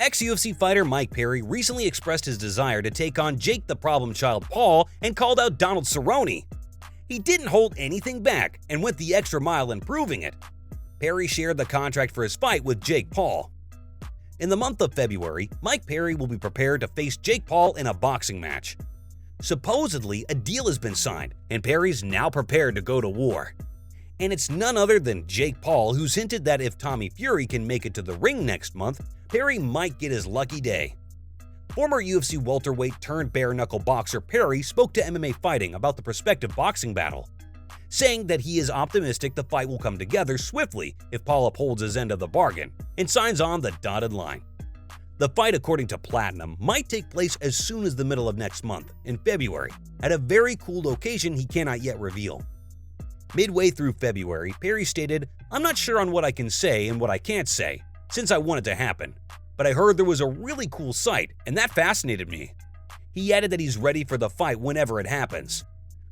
Ex-UFC fighter Mike Perry recently expressed his desire to take on Jake the Problem Child Paul and called out Donald Cerrone. He didn't hold anything back and went the extra mile in proving it. Perry shared the contract for his fight with Jake Paul. In the month of February, Mike Perry will be prepared to face Jake Paul in a boxing match. Supposedly, a deal has been signed, and Perry's now prepared to go to war. And it's none other than Jake Paul who's hinted that if Tommy Fury can make it to the ring next month, Perry might get his lucky day. Former UFC welterweight turned bare-knuckle boxer Perry spoke to MMA Fighting about the prospective boxing battle, saying that he is optimistic the fight will come together swiftly if Paul upholds his end of the bargain and signs on the dotted line. The fight, according to Platinum, might take place as soon as the middle of next month, in February, at a very cool location he cannot yet reveal. Midway through February, Perry stated, "I'm not sure on what I can say and what I can't say, since I want it to happen, but I heard there was a really cool site, and that fascinated me." He added that he's ready for the fight whenever it happens.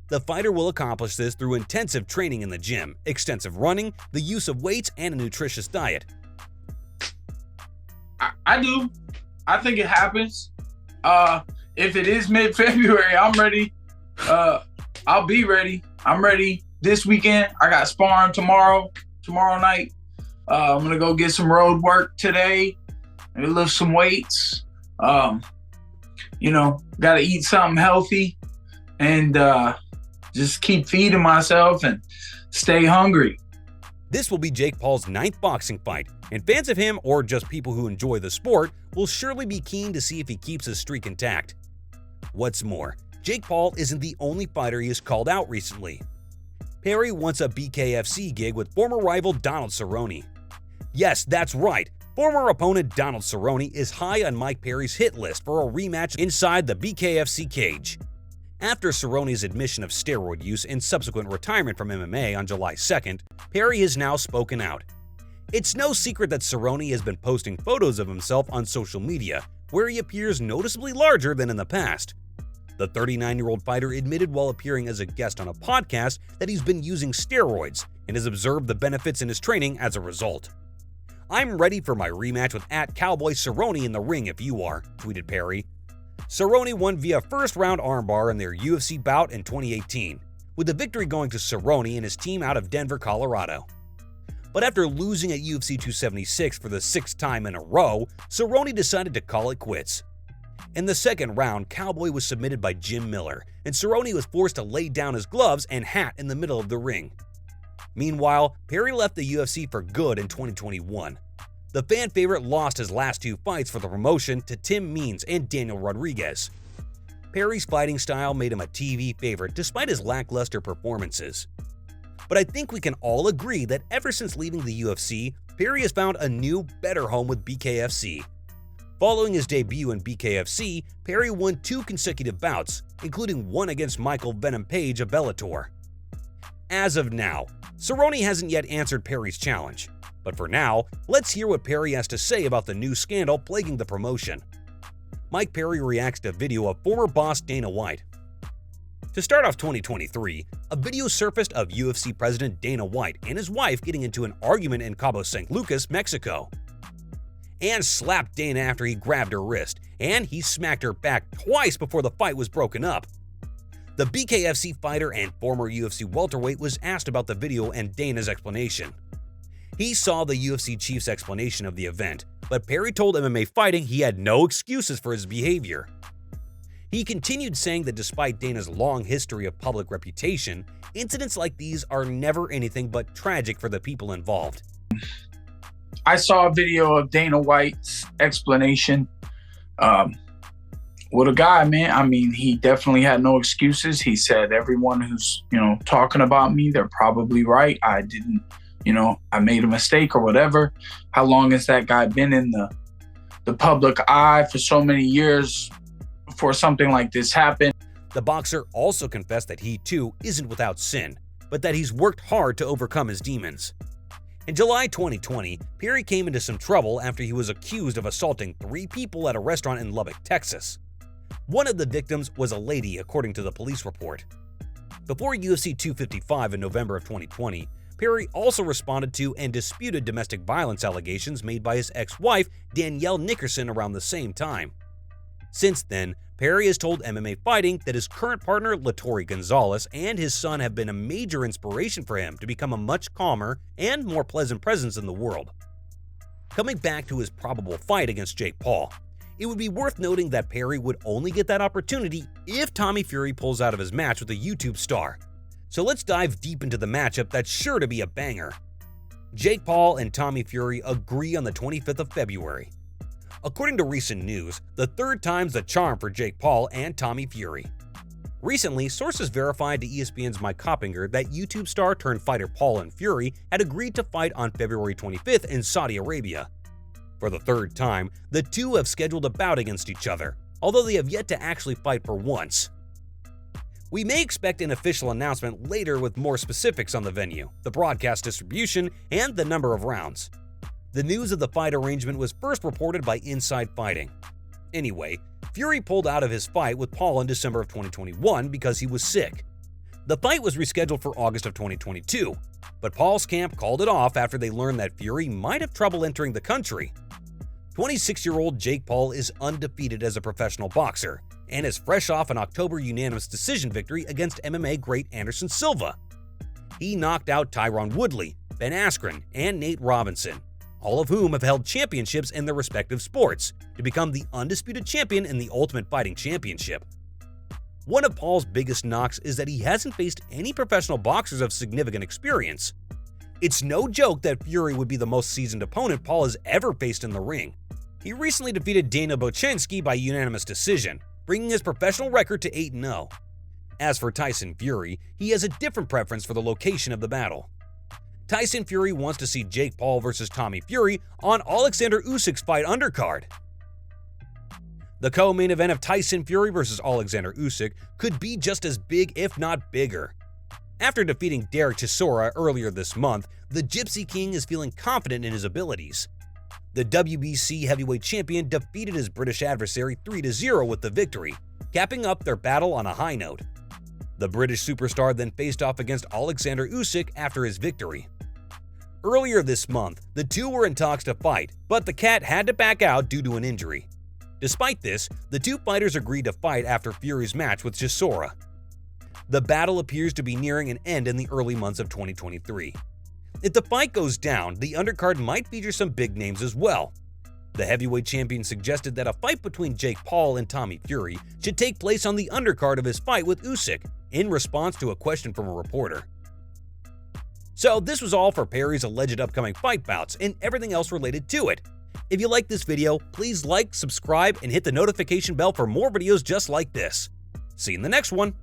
The fighter will accomplish this through intensive training in the gym, extensive running, the use of weights, and a nutritious diet. I do. I think it happens. If it is mid-February, I'm ready. I'll be ready. I'm ready this weekend. I got sparring tomorrow night. I'm going to go get some road work today. Maybe lift some weights. Got to eat something healthy and just keep feeding myself and stay hungry. This will be Jake Paul's 9th boxing fight, and fans of him, or just people who enjoy the sport, will surely be keen to see if he keeps his streak intact. What's more, Jake Paul isn't the only fighter he has called out recently. Perry wants a BKFC gig with former rival Donald Cerrone. Yes, that's right. Former opponent Donald Cerrone is high on Mike Perry's hit list for a rematch inside the BKFC cage. After Cerrone's admission of steroid use and subsequent retirement from MMA on July 2nd, Perry has now spoken out. It's no secret that Cerrone has been posting photos of himself on social media, where he appears noticeably larger than in the past. The 39-year-old fighter admitted while appearing as a guest on a podcast that he's been using steroids and has observed the benefits in his training as a result. "I'm ready for my rematch with @Cowboy Cerrone in the ring if you are," tweeted Perry. Cerrone won via first-round armbar in their UFC bout in 2018, with the victory going to Cerrone and his team out of Denver, Colorado. But after losing at UFC 276 for the 6th time in a row, Cerrone decided to call it quits. In the second round, Cowboy was submitted by Jim Miller, and Cerrone was forced to lay down his gloves and hat in the middle of the ring. Meanwhile, Perry left the UFC for good in 2021. The fan favorite lost his last 2 fights for the promotion to Tim Means and Daniel Rodriguez. Perry's fighting style made him a TV favorite despite his lackluster performances. But I think we can all agree that ever since leaving the UFC, Perry has found a new, better home with BKFC. Following his debut in BKFC, Perry won 2 consecutive bouts, including one against Michael Venom Page of Bellator. As of now, Cerrone hasn't yet answered Perry's challenge. But for now, let's hear what Perry has to say about the new scandal plaguing the promotion. Mike Perry reacts to a video of former boss Dana White. To start off 2023, a video surfaced of UFC President Dana White and his wife getting into an argument in Cabo San Lucas, Mexico. Ann slapped Dana after he grabbed her wrist, and he smacked her back twice before the fight was broken up. The BKFC fighter and former UFC welterweight was asked about the video and Dana's explanation. He saw the UFC chief's explanation of the event, but Perry told MMA Fighting he had no excuses for his behavior. He continued saying that despite Dana's long history of public reputation, incidents like these are never anything but tragic for the people involved. I saw a video of Dana White's explanation. What a guy, man. I mean, he definitely had no excuses. He said, everyone who's, talking about me, they're probably right. I didn't, I made a mistake or whatever. How long has that guy been in the public eye for so many years before something like this happened? The boxer also confessed that he, too, isn't without sin, but that he's worked hard to overcome his demons. In July 2020, Perry came into some trouble after he was accused of assaulting 3 people at a restaurant in Lubbock, Texas. One of the victims was a lady, according to the police report. Before UFC 255 in November of 2020, Perry also responded to and disputed domestic violence allegations made by his ex-wife, Danielle Nickerson, around the same time. Since then, Perry has told MMA Fighting that his current partner, Lattori Gonzalez, and his son have been a major inspiration for him to become a much calmer and more pleasant presence in the world. Coming back to his probable fight against Jake Paul, it would be worth noting that Perry would only get that opportunity if Tommy Fury pulls out of his match with a YouTube star. So let's dive deep into the matchup that's sure to be a banger. Jake Paul and Tommy Fury agree on the 25th of February. According to recent news, the third time's the charm for Jake Paul and Tommy Fury. Recently, sources verified to ESPN's Mike Coppinger that YouTube star turned fighter Paul and Fury had agreed to fight on February 25th in Saudi Arabia. For the third time, the two have scheduled a bout against each other, although they have yet to actually fight for once. We may expect an official announcement later with more specifics on the venue, the broadcast distribution, and the number of rounds. The news of the fight arrangement was first reported by Inside Fighting. Anyway, Fury pulled out of his fight with Paul in December of 2021 because he was sick. The fight was rescheduled for August of 2022, but Paul's camp called it off after they learned that Fury might have trouble entering the country. 26-year-old Jake Paul is undefeated as a professional boxer and is fresh off an October unanimous decision victory against MMA great Anderson Silva. He knocked out Tyron Woodley, Ben Askren, and Nate Robinson, all of whom have held championships in their respective sports, to become the undisputed champion in the Ultimate Fighting Championship. One of Paul's biggest knocks is that he hasn't faced any professional boxers of significant experience. It's no joke that Fury would be the most seasoned opponent Paul has ever faced in the ring. He recently defeated Daniel Bochenski by unanimous decision, bringing his professional record to 8-0. As for Tyson Fury, he has a different preference for the location of the battle. Tyson Fury wants to see Jake Paul versus Tommy Fury on Alexander Usyk's fight undercard. The co-main event of Tyson Fury versus Alexander Usyk could be just as big, if not bigger. After defeating Derek Chisora earlier this month, the Gypsy King is feeling confident in his abilities. The WBC heavyweight champion defeated his British adversary 3-0 with the victory, capping up their battle on a high note. The British superstar then faced off against Alexander Usyk after his victory. Earlier this month, the two were in talks to fight, but the Cat had to back out due to an injury. Despite this, the two fighters agreed to fight after Fury's match with Chisora. The battle appears to be nearing an end in the early months of 2023. If the fight goes down, the undercard might feature some big names as well. The heavyweight champion suggested that a fight between Jake Paul and Tommy Fury should take place on the undercard of his fight with Usyk, in response to a question from a reporter. So this was all for Perry's alleged upcoming fight bouts and everything else related to it. If you like this video, please like, subscribe, and hit the notification bell for more videos just like this. See you in the next one.